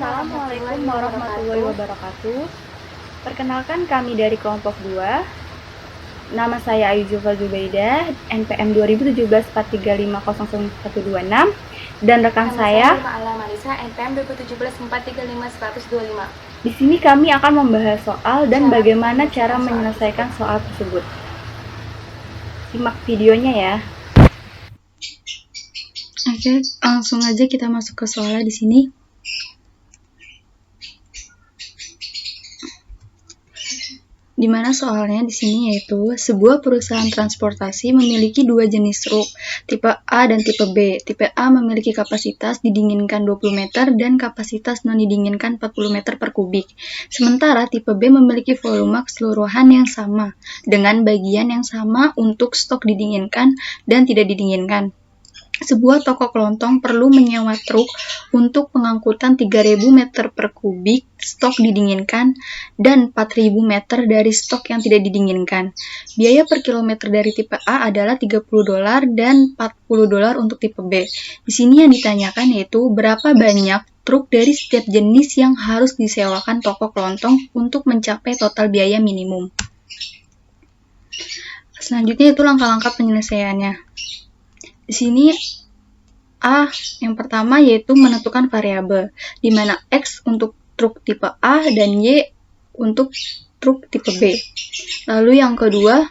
Assalamualaikum warahmatullahi wabarakatuh. Perkenalkan kami dari kelompok 2. Nama saya Ayu Zulfa Zubaidah, NPM 201743500126, dan rekan saya Ala Marisa, NPM 2017435125. Di sini kami akan membahas soal dan bagaimana cara menyelesaikan soal tersebut. Simak videonya ya. Oke, langsung aja kita masuk ke soalnya di sini. Di mana soalnya di sini yaitu sebuah perusahaan transportasi memiliki dua jenis truk, tipe A dan tipe B. Tipe A memiliki kapasitas didinginkan 20 meter dan kapasitas non didinginkan 40 meter per kubik. Sementara tipe B memiliki volume keseluruhan yang sama dengan bagian yang sama untuk stok didinginkan dan tidak didinginkan. Sebuah toko kelontong perlu menyewa truk untuk pengangkutan 3.000 meter per kubik stok didinginkan dan 4.000 meter dari stok yang tidak didinginkan. Biaya per kilometer dari tipe A adalah $30 dan $40 untuk tipe B. Di sini yang ditanyakan yaitu berapa banyak truk dari setiap jenis yang harus disewakan toko kelontong untuk mencapai total biaya minimum. Selanjutnya itu langkah-langkah penyelesaiannya. Di sini A yang pertama yaitu menentukan variabel, di mana X untuk truk tipe A dan Y untuk truk tipe B. Lalu yang kedua,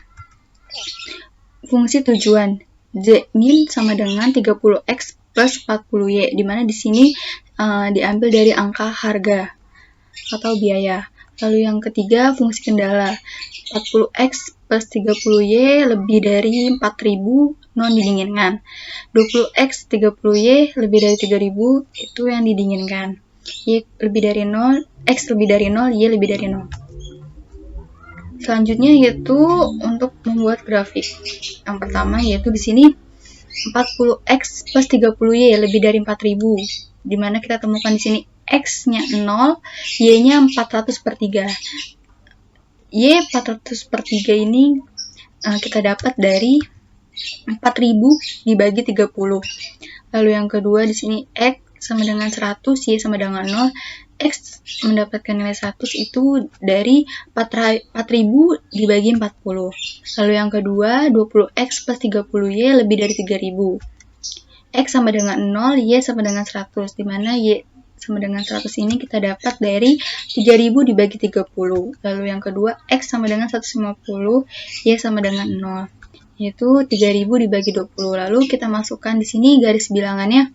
fungsi tujuan, Z min sama dengan 30X plus 40Y, di mana di sini diambil dari angka harga atau biaya. Lalu yang ketiga, fungsi kendala, 40X plus 30Y lebih dari 4.000 non didinginkan. 20X 30Y lebih dari 3.000 itu yang didinginkan. Y lebih dari 0, X lebih dari 0, Y lebih dari 0. Selanjutnya yaitu untuk membuat grafik. Yang pertama yaitu di sini 40X plus 30Y lebih dari 4.000. Di mana kita temukan di sini X-nya 0, Y-nya 400 per 3. Y 400 per 3 ini kita dapat dari 4.000 dibagi 30. Lalu yang kedua di sini X sama dengan 100, Y sama dengan 0. X mendapatkan nilai 100 itu dari 4.000 dibagi 40. Lalu yang kedua 20X plus 30Y lebih dari 3.000. X sama dengan 0, Y sama dengan 100, di mana Y sama dengan 100 ini kita dapat dari 3.000 dibagi 30. Lalu yang kedua, X sama dengan 150, Y sama dengan 0, yaitu 3.000 dibagi 20. Lalu kita masukkan di sini garis bilangannya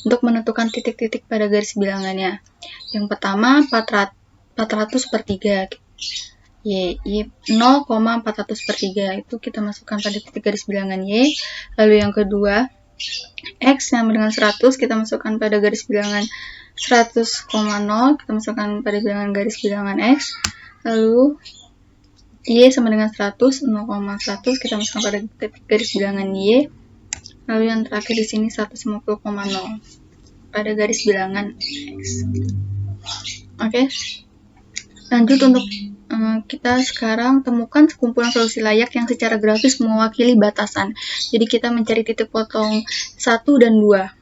untuk menentukan titik-titik pada garis bilangannya. Yang pertama, 400 per 3. Y 0,400 per 3 itu kita masukkan pada titik garis bilangan Y. Lalu yang kedua, X sama dengan 100 kita masukkan pada garis bilangan 100,0, kita masukkan pada bilangan garis bilangan X. Lalu Y sama dengan 100, 0,100 kita masukkan pada titik garis bilangan Y. Lalu yang terakhir di sini 150,0 pada garis bilangan X. Oke. Lanjut untuk kita sekarang temukan sekumpulan solusi layak yang secara grafis mewakili batasan. Jadi kita mencari titik potong 1 dan 2.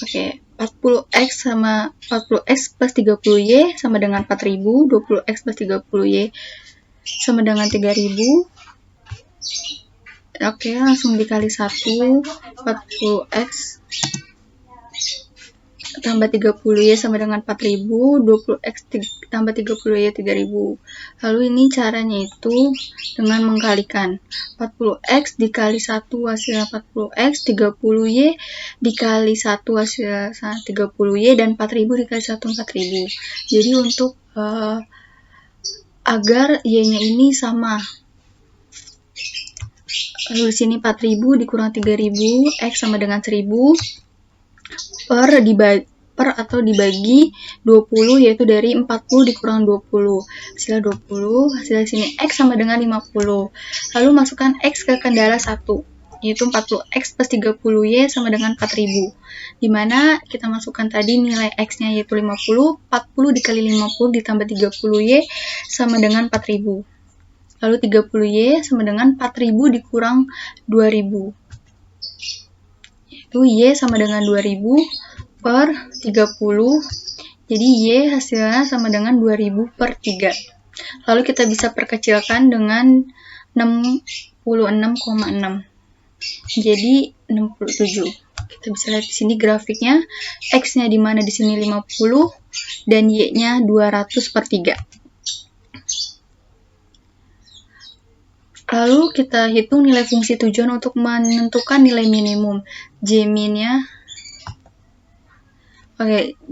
Oke, 40X sama 40X plus 30Y sama dengan 4.000, 20X plus 30Y sama dengan 3.000. Oke, langsung dikali 1, 40X tambah 30Y sama dengan 4.000, 20X tambah 30Y 3.000. Lalu ini caranya itu dengan mengkalikan 40X dikali 1 hasilnya 40X, 30Y dikali 1 hasilnya 30Y, dan 4.000 dikali 1 4.000. Jadi untuk agar Y-nya ini sama, lalu di sini 4.000 dikurang 3.000, X sama dengan 1.000 per atau dibagi 20, yaitu dari 40 dikurang 20, hasilnya 20, hasil sini X sama dengan 50. Lalu masukkan X ke kendala 1, yaitu 40X plus 30Y sama dengan 4.000, dimana kita masukkan tadi nilai X-nya yaitu 50, 40 dikali 50 ditambah 30Y sama dengan 4.000. Lalu 30Y sama dengan 4.000 dikurang 2.000, yaitu Y sama dengan 2.000 per 30, Jadi Y hasilnya sama dengan 2000 per 3. Lalu kita bisa perkecilkan dengan 66,6. Jadi 67. Kita bisa lihat di sini grafiknya, X-nya di mana di sini 50 dan Y-nya 200 per 3. Lalu kita hitung nilai fungsi tujuan untuk menentukan nilai minimum. J-min-nya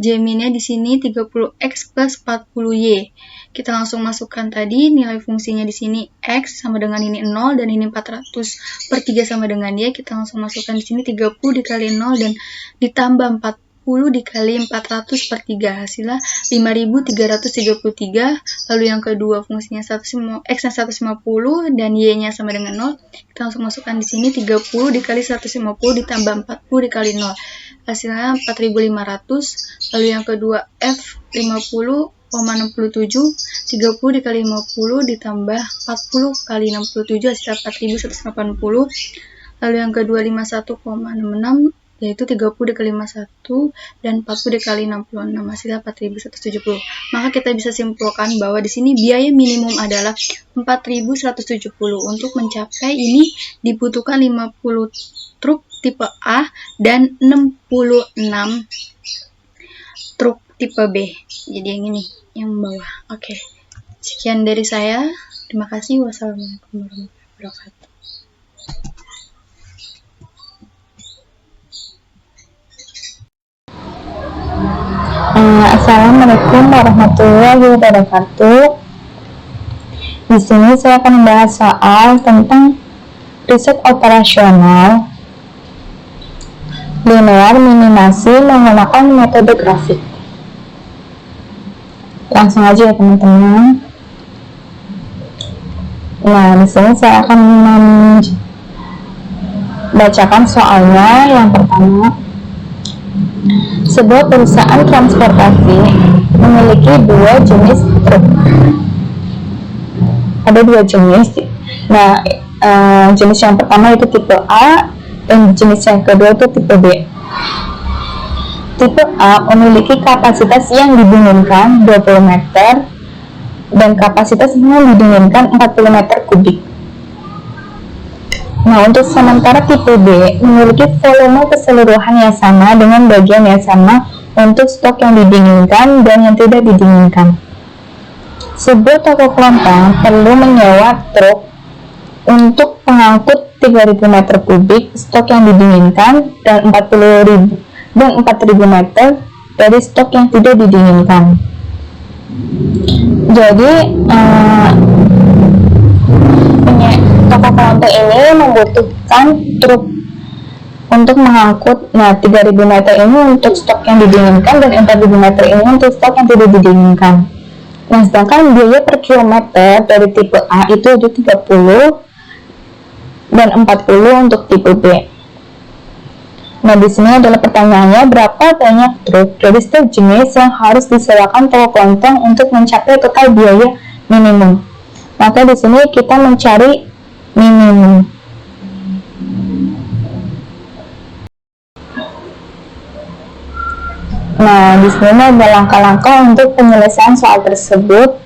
J-min-nya di sini 30X plus 40Y. Kita langsung masukkan tadi nilai fungsinya di sini X sama dengan ini 0 dan ini 400 per 3 sama dengan Y. Kita langsung masukkan di sini 30 dikali 0 dan ditambah 40 dikali 400 per 3. Hasilnya 5333. Lalu yang kedua fungsinya X-nya 150 dan Y-nya sama dengan 0. Kita langsung masukkan di sini 30 dikali 150 ditambah 40 dikali 0. Hasilnya 4500. Lalu yang kedua F 50,67, 30 dikali 50 ditambah 40 kali 67 hasilnya 4180. Lalu yang kedua 51,66, yaitu 30 dikali 51 dan 40 dikali 66 hasilnya 4170. Maka kita bisa simpulkan bahwa di sini biaya minimum adalah 4170. Untuk mencapai ini dibutuhkan 50 truk tipe A dan 66 truk tipe B. Jadi yang ini, yang bawah. Oke. Sekian dari saya. Terima kasih. Wassalamualaikum warahmatullahi wabarakatuh. Assalamualaikum warahmatullahi wabarakatuh. Di sini saya akan membahas soal tentang riset operasional linear minimasi menggunakan metode grafik. Langsung aja ya teman-teman. Nah, di sini saya akan membacakan soalnya. Yang pertama, sebuah perusahaan transportasi memiliki dua jenis truk. Ada dua jenis. Nah, jenis yang pertama itu tipe A dan jenis yang kedua itu tipe B. Tipe A memiliki kapasitas yang didinginkan 20 meter dan kapasitas yang didinginkan 40 meter kubik. Nah, untuk sementara tipe B memiliki volume keseluruhan yang sama dengan bagian yang sama untuk stok yang didinginkan dan yang tidak didinginkan. Sebuah toko kelontong perlu menyewa truk untuk pengangkut 3000 meter kubik stok yang didinginkan dan 4000 meter dari stok yang tidak didinginkan. Jadi toko kelontong ini membutuhkan truk untuk mengangkut 3000 meter ini untuk stok yang didinginkan dan 4000 meter ini untuk stok yang tidak didinginkan. Nah, sedangkan biaya per kilometer dari tipe A itu ada 30 dan 40 untuk tipe B. Nah, di sini adalah pertanyaannya, berapa banyak truk dari setiap jenis yang harus disewakan toko kelontong untuk mencapai total biaya minimum. Maka di sini kita mencari minimum. Nah, di sini ada langkah-langkah untuk penyelesaian soal tersebut.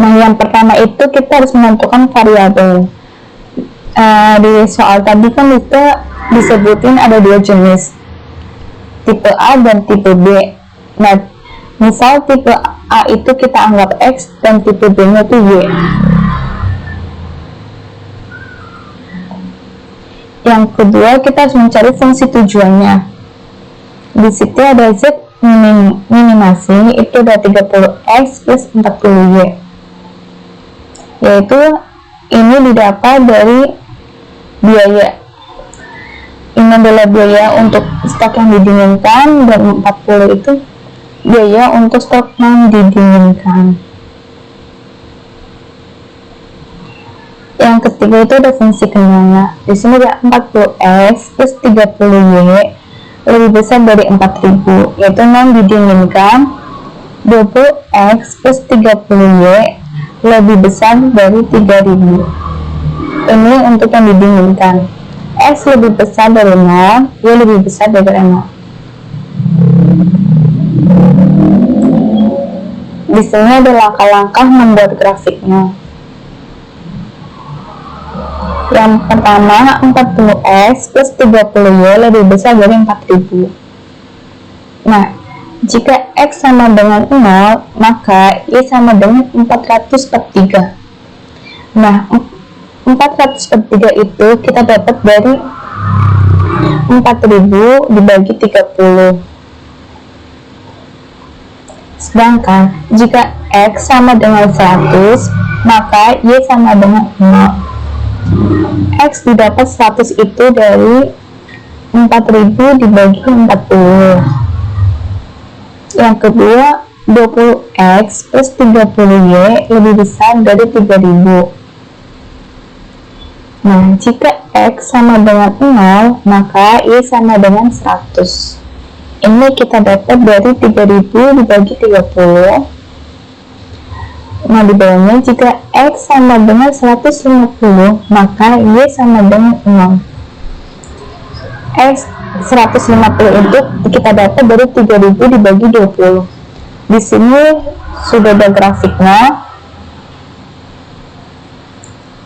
Nah, yang pertama itu kita harus menentukan variabel. Di soal tadi kan kita disebutin ada dua jenis, tipe A dan tipe B. Nah, misal tipe A itu kita anggap X dan tipe B nya itu Y. Yang kedua kita harus mencari fungsi tujuannya. Di situ ada Z minimasi itu ada 30X plus 40Y, yaitu ini didapat dari biaya. Ini adalah biaya untuk stok yang didinginkan dan 40 itu biaya untuk stok yang didinginkan. Yang ketiga itu ada fungsi kenyangnya. Di sini ada 40X plus 30Y lebih besar dari 4000, yaitu non didinginkan 20X plus 30Y lebih besar dari 3000. Ini untuk yang didinginkan. X lebih besar dari 0, Y lebih besar dari 0. Di sini ada langkah-langkah membuat grafiknya. Yang pertama, 40X plus 30Y lebih besar dari 4000. Nah, jika X sama dengan 0, maka Y sama dengan 400 per 3. Nah, 400 per 3 itu kita dapat dari 4000 dibagi 30. Sedangkan jika X sama dengan 100, maka Y sama dengan 0. X didapat 100 itu dari 4000 dibagi 40. Yang kedua, 20X plus 30Y lebih besar dari 3000. Nah, jika X sama dengan 0, maka Y sama dengan 100. Ini kita dapat dari 3000 dibagi 30. Nah, di bawahnya, jika X sama dengan 150, maka Y sama dengan 0. X 150 itu kita dapat dari 3000 dibagi 20. Di sini sudah ada grafiknya.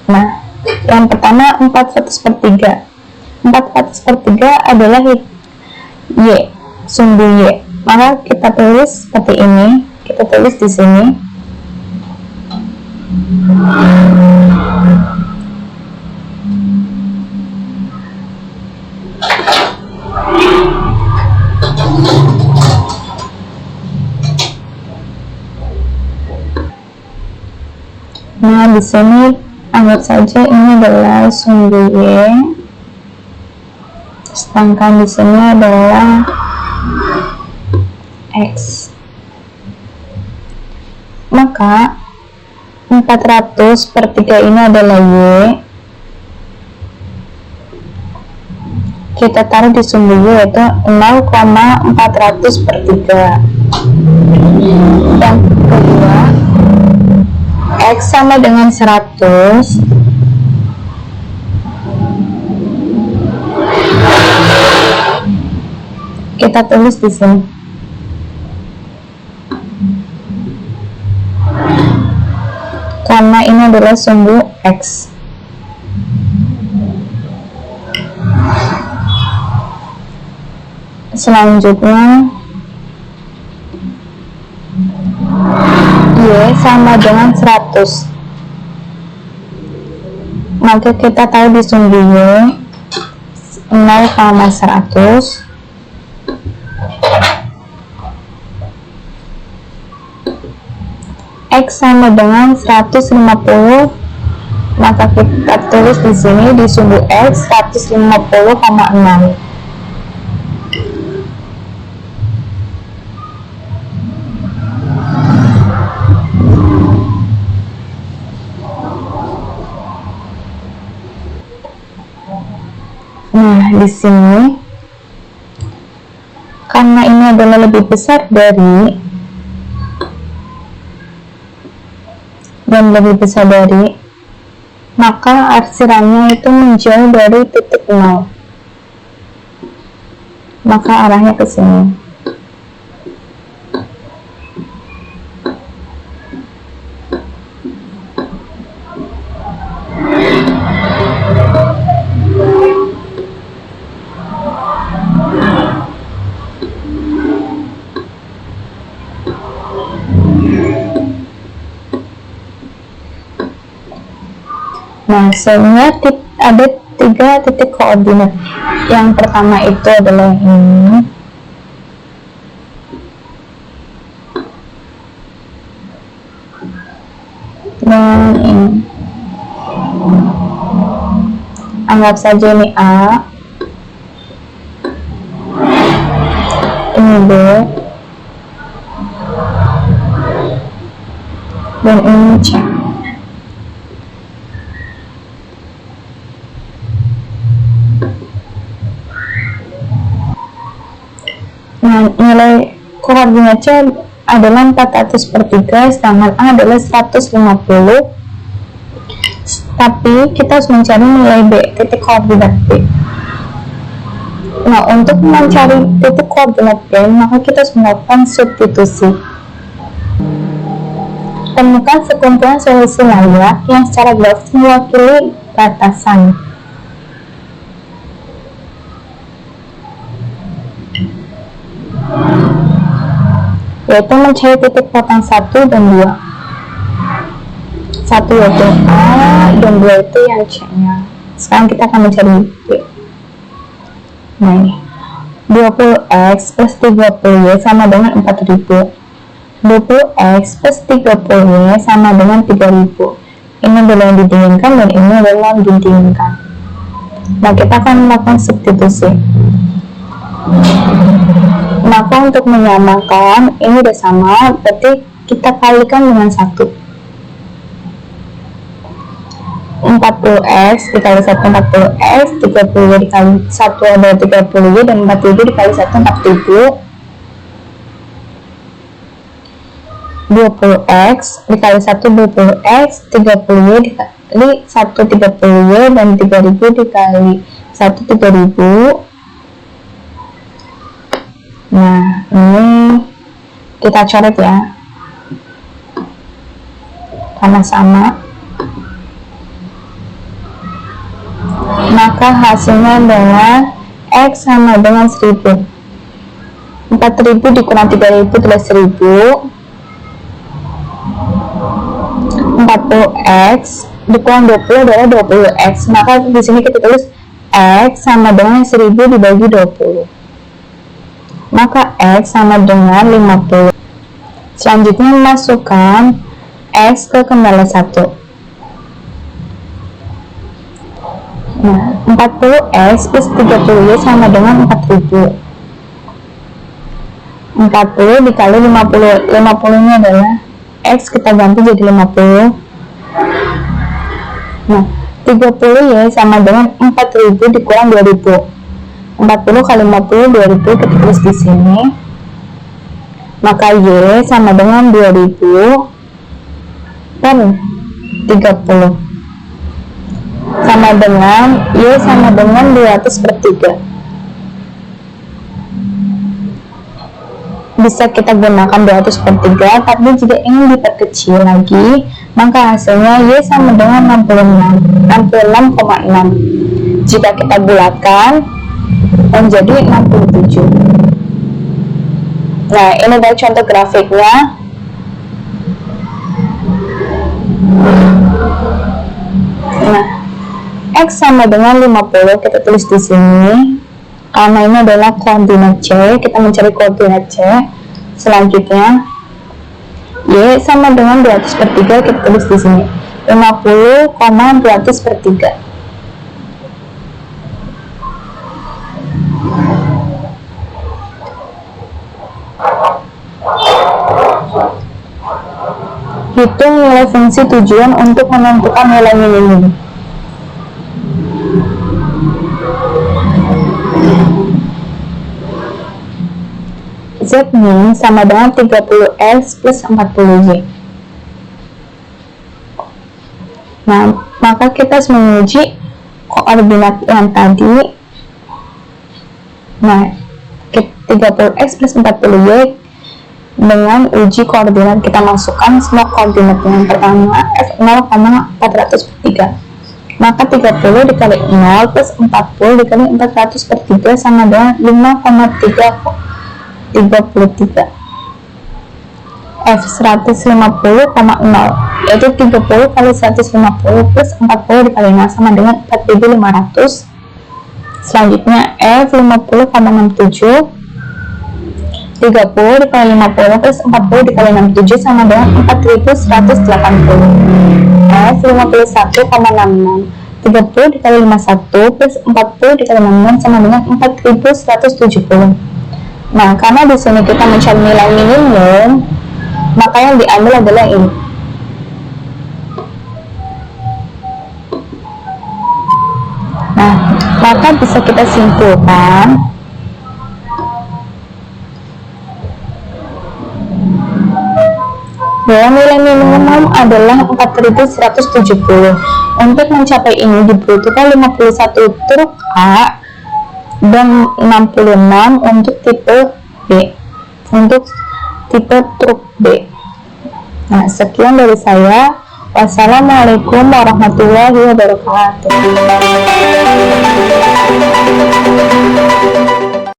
Nah, yang pertama 400 per 3. 400 per 3 adalah Y, sumbu Y. Maka kita tulis seperti ini. Kita tulis di sini. Nah, di sini anggap saja ini adalah sumbu Y, sedangkan di sini adalah X. Maka 400 per 3 ini adalah Y. Kita taruh di sumbu Y yaitu 0,400 per 3. Yang kedua, X sama dengan 100. Kita tulis di sini. Karena ini adalah sumbu X. Selanjutnya, Y sama dengan 100. Maka kita tahu di sumbu Y 0,100. X sama dengan 150, maka kita tulis di sini di sumbu X 150,6. Nah, di sini karena ini adalah lebih besar dari dan lebih besar dari, maka arsirannya itu menjauh dari titik 0. Maka arahnya ke sini. Nah, sehingga ada 3 titik koordinat. Yang pertama itu adalah ini. Dan ini. Anggap saja ini A. Ini B. Dan ini C. Nah, nilai koordinatnya adalah 400/3, sedangkan A adalah 150. Tapi kita harus mencari nilai B, titik koordinat B. Nah, untuk mencari titik koordinat B, maka kita harus melakukan substitusi. Temukan sekumpulan solusi layak yang secara grafis mewakili batasan. Yaitu mencari titik potong 1 dan 2. 1 yaitu A dan 2 itu yang C-nya. Sekarang kita akan mencari B. Nah, ini 20x plus 30y sama dengan 4000. 20x plus 30y sama dengan 3000. Ini adalah yang didinginkan dan ini adalah yang didinginkan. Nah, kita akan melakukan substitusi. Maka untuk menyamakan, ini udah sama, berarti kita kalikan dengan 1. 40x dikali 1 40x, 30y dikali 1 adalah 30y, dan 4000 dikali 1 4000. 20x dikali 1 20x, 30y dikali 1 30y, dan 3000 dikali 1 3000. Nah, ini kita coret ya, karena sama. Maka hasilnya adalah X sama dengan 1000. 4000 dikurang 3000 adalah 1000. 40x dikurang 20 adalah 20x. Maka di sini kita tulis X sama dengan 1000 dibagi 20. Maka X sama dengan 50. Selanjutnya masukkan X ke kendala 1. Nah, 40x plus 30y sama dengan 4000. 40 dikali 50. 50 nya adalah X, kita ganti jadi 50. Nah, 30y sama dengan 4000 dikurang 2000. 40 kali 50 2000, kita tulis di sini. Maka Y sama dengan 2000 per 30 sama dengan Y sama dengan 200/3. Bisa kita gunakan 200/3, tapi jika ingin diperkecil lagi, maka hasilnya Y sama dengan 66,6. Jika kita bulatkan menjadi 67. Nah, ini adalah contoh grafiknya. Nah, X sama dengan 50 kita tulis di sini. Karena ini adalah koordinat C, kita mencari koordinat C. Selanjutnya Y sama dengan 200/3, kita tulis di sini 50,200/3. Hitung nilai fungsi tujuan untuk menentukan nilai minimum. Z-min sama dengan 30x plus 40y. Nah, maka kita harus menguji koordinat yang tadi. Nah, 30x plus 40y dengan uji koordinat, kita masukkan semua koordinat. Yang pertama F0,400/3. Maka 30 dikali 0 plus 40 dikali 400/3 sama dengan 5,33. F 150,0 yaitu 30 kali 150 plus 40 dikali 0 sama dengan 4500. Selanjutnya F 50,67. 30 dikali 50 plus 40 dikali 67 sama dengan 4180. F 51,66. 30 dikali 51 plus 40 dikali 66 sama dengan 4170. Nah, karena di sini kita mencari nilai minimum, maka yang diambil adalah ini. Nah, maka bisa kita simpulkan bahwa nilai minimum adalah 4170. Untuk mencapai ini dibutuhkan 51 truk A dan 66 untuk tipe B. Untuk tipe truk B. Nah, sekian dari saya. Wassalamualaikum warahmatullahi wabarakatuh.